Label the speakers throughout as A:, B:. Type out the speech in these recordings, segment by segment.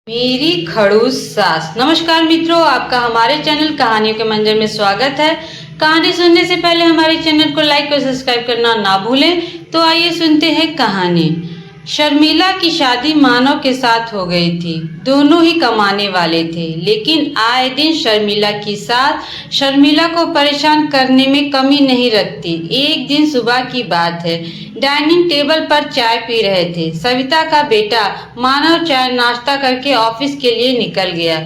A: मेरी खड़ूस सास। नमस्कार मित्रों, आपका हमारे चैनल कहानियों के मंदिर में स्वागत है। कहानी सुनने से पहले हमारे चैनल को लाइक और सब्सक्राइब करना ना भूलें। तो आइए सुनते हैं कहानी। शर्मिला की शादी मानव के साथ हो गई थी। दोनों ही कमाने वाले थे, लेकिन आए दिन शर्मिला की सास शर्मिला को परेशान करने में कमी नहीं रखती। एक दिन सुबह की बात है, डाइनिंग टेबल पर चाय पी रहे थे। सविता का बेटा मानव चाय नाश्ता करके ऑफिस के लिए निकल गया।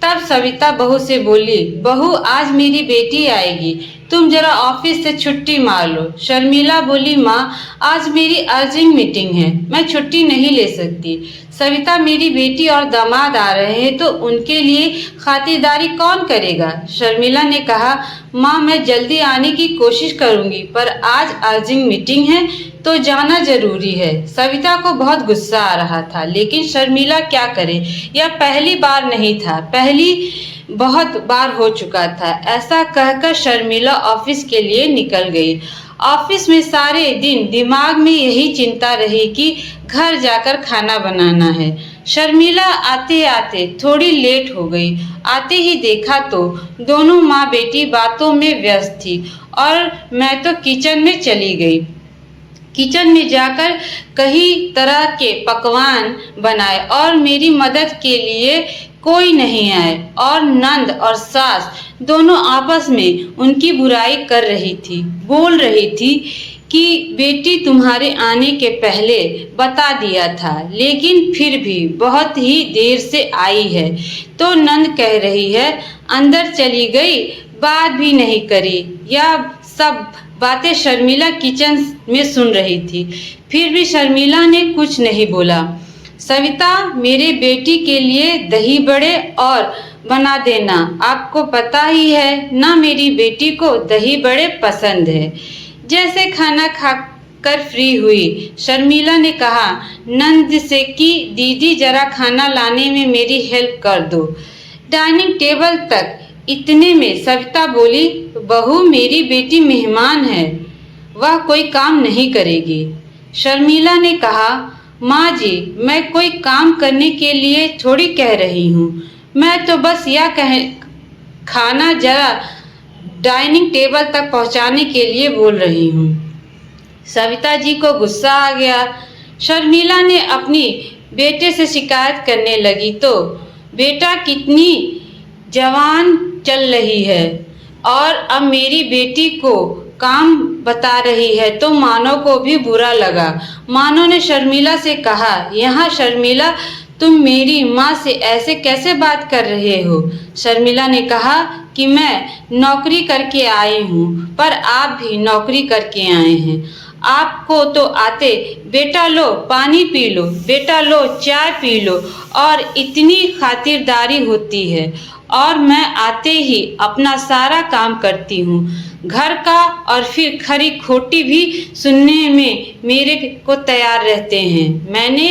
A: तब सविता बहू से बोली, बहू आज मेरी बेटी आएगी, तुम जरा ऑफिस से छुट्टी मार लो। शर्मिला बोली, माँ आज मेरी अर्जेंट मीटिंग है, मैं छुट्टी नहीं ले सकती। सविता, मेरी बेटी और दामाद आ रहे हैं तो उनके लिए खातिरदारी कौन करेगा? शर्मिला ने कहा, माँ मैं जल्दी आने की कोशिश करूंगी, पर आज अर्जेंट मीटिंग है तो जाना जरूरी है। सविता को बहुत गुस्सा आ रहा था, लेकिन शर्मिला क्या करे, यह पहली बार नहीं था, पहली बहुत बार हो चुका था। ऐसा कहकर शर्मिला ऑफिस के लिए निकल गई। ऑफिस में सारे दिन दिमाग में यही चिंता रही कि घर जाकर खाना बनाना है। शर्मिला आते आते थोड़ी लेट हो गई। आते ही देखा तो दोनों माँ बेटी बातों में व्यस्त थी और मैं तो किचन में चली गई। किचन में जाकर कई तरह के पकवान बनाए और मेरी मदद के लिए कोई नहीं आए। और नंद और सास दोनों आपस में उनकी बुराई कर रही थी, बोल रही थी कि बेटी तुम्हारे आने के पहले बता दिया था, लेकिन फिर भी बहुत ही देर से आई है। तो नंद कह रही है अंदर चली गई, बात भी नहीं करी। यह सब बातें शर्मिला किचन में सुन रही थी, फिर भी शर्मिला ने कुछ नहीं बोला। सविता, मेरे बेटी के लिए दही बड़े और बना देना, आपको पता ही है ना मेरी बेटी को दही बड़े पसंद है। जैसे खाना खाकर फ्री हुई, शर्मिला ने कहा नंद से कि दीदी जरा खाना लाने में मेरी हेल्प कर दो। डाइनिंग टेबल तक इतने में सविता बोली, बहू मेरी बेटी मेहमान है, वह कोई काम नहीं करेगी। शर्मिला ने कहा, माँ जी मैं कोई काम करने के लिए थोड़ी कह रही हूँ, मैं तो बस यह खाना जरा डाइनिंग टेबल तक पहुँचाने के लिए बोल रही हूँ। सविता जी को गुस्सा आ गया। शर्मिला ने अपनी बेटे से शिकायत करने लगी तो बेटा कितनी जवान चल रही है और अब मेरी बेटी को काम बता रही है। तो मानव को भी बुरा लगा। मानव ने शर्मिला से कहा, यहाँ शर्मिला तुम मेरी माँ से ऐसे कैसे बात कर रहे हो? शर्मिला ने कहा कि मैं नौकरी करके आई हूँ, पर आप भी नौकरी करके आए हैं, आपको तो आते बेटा लो पानी पी लो, बेटा लो चाय पी लो, और इतनी खातिरदारी होती है। और मैं आते ही अपना सारा काम करती हूँ घर का, और फिर खरी खोटी भी सुनने में मेरे को तैयार रहते हैं। मैंने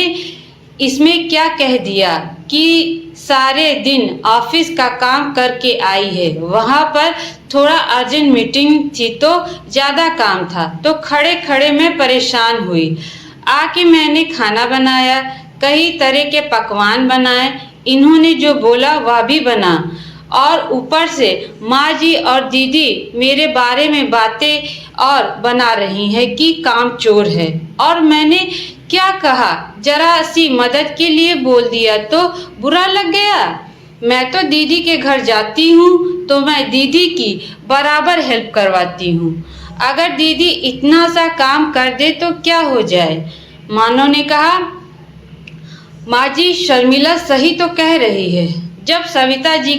A: इसमें क्या कह दिया कि सारे दिन ऑफिस का काम करके आई है, वहाँ पर थोड़ा अर्जेंट मीटिंग थी तो ज़्यादा काम था, तो खड़े खड़े मैं परेशान हुई। आके मैंने खाना बनाया, कई तरह के पकवान बनाए, इन्होंने जो बोला वह भी बना, और ऊपर से माँ जी और दीदी मेरे बारे में बातें और बना रही हैं कि काम चोर है। और मैंने क्या कहा, जरा सी मदद के लिए बोल दिया तो बुरा लग गया। मैं तो दीदी के घर जाती हूँ तो मैं दीदी की बराबर हेल्प करवाती हूँ, अगर दीदी इतना सा काम कर दे तो क्या हो जाए? मानव ने कहा, माँ जी शर्मिला सही तो कह रही है। जब सविता जी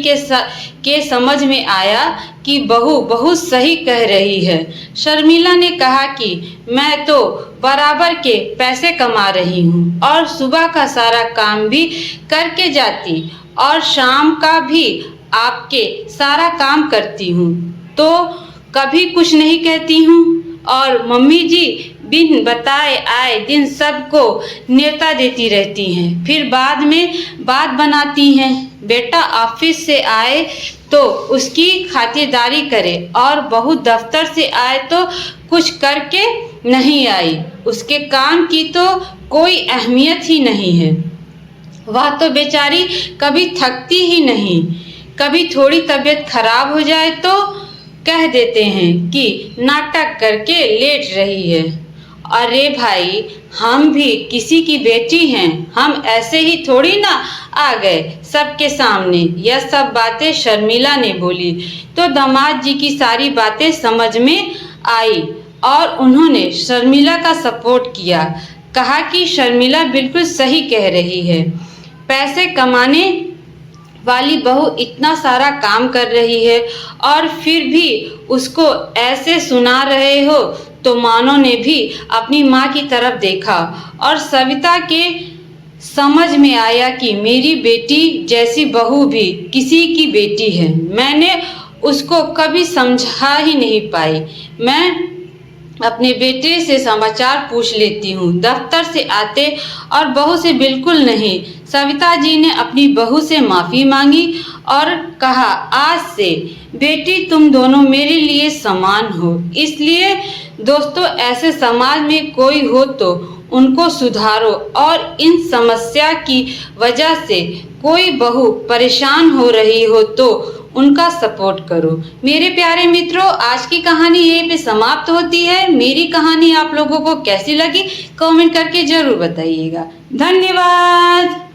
A: के समझ में आया कि बहू बहुत सही कह रही है, शर्मिला ने कहा कि मैं तो बराबर के पैसे कमा रही हूँ और सुबह का सारा काम भी करके जाती और शाम का भी आपके सारा काम करती हूँ, तो कभी कुछ नहीं कहती हूँ। और मम्मी जी बिन बताए आए दिन सबको न्योता देती रहती हैं, फिर बाद में बात बनाती हैं। बेटा ऑफिस से आए तो उसकी खातिरदारी करे, और बहू दफ्तर से आए तो कुछ करके नहीं आई, उसके काम की तो कोई अहमियत ही नहीं है। वह तो बेचारी कभी थकती ही नहीं। कभी थोड़ी तबीयत खराब हो जाए तो कह देते हैं कि नाटक करके लेट रही है। अरे भाई, हम भी किसी की बेटी हैं, हम ऐसे ही थोड़ी ना आ गए सबके सामने। यह सब बातें शर्मिला ने बोली तो दामाद जी की सारी बातें समझ में आई और उन्होंने शर्मिला का सपोर्ट किया। कहा कि शर्मिला बिल्कुल सही कह रही है, पैसे कमाने वाली बहू इतना सारा काम कर रही है और फिर भी उसको ऐसे सुना रहे हो। तो मानो ने भी अपनी माँ की तरफ देखा और सविता के समझ में आया कि मेरी बेटी जैसी बहू भी किसी की बेटी है। मैंने उसको कभी समझा ही नहीं पाई। मैं अपने बेटे से समाचार पूछ लेती हूँ, दफ्तर से आते, और बहू से बिल्कुल नहीं। सविता जी ने अपनी बहू से माफ़ी मांगी और कहा, आज से बेटी तुम दोनों मेरे लिए समान हो। इसलिए दोस्तों, ऐसे समाज में कोई हो तो उनको सुधारो और इन समस्या की वजह से कोई बहू परेशान हो रही हो तो उनका सपोर्ट करो। मेरे प्यारे मित्रों, आज की कहानी यहीं पे समाप्त होती है। मेरी कहानी आप लोगों को कैसी लगी कमेंट करके जरूर बताइएगा। धन्यवाद।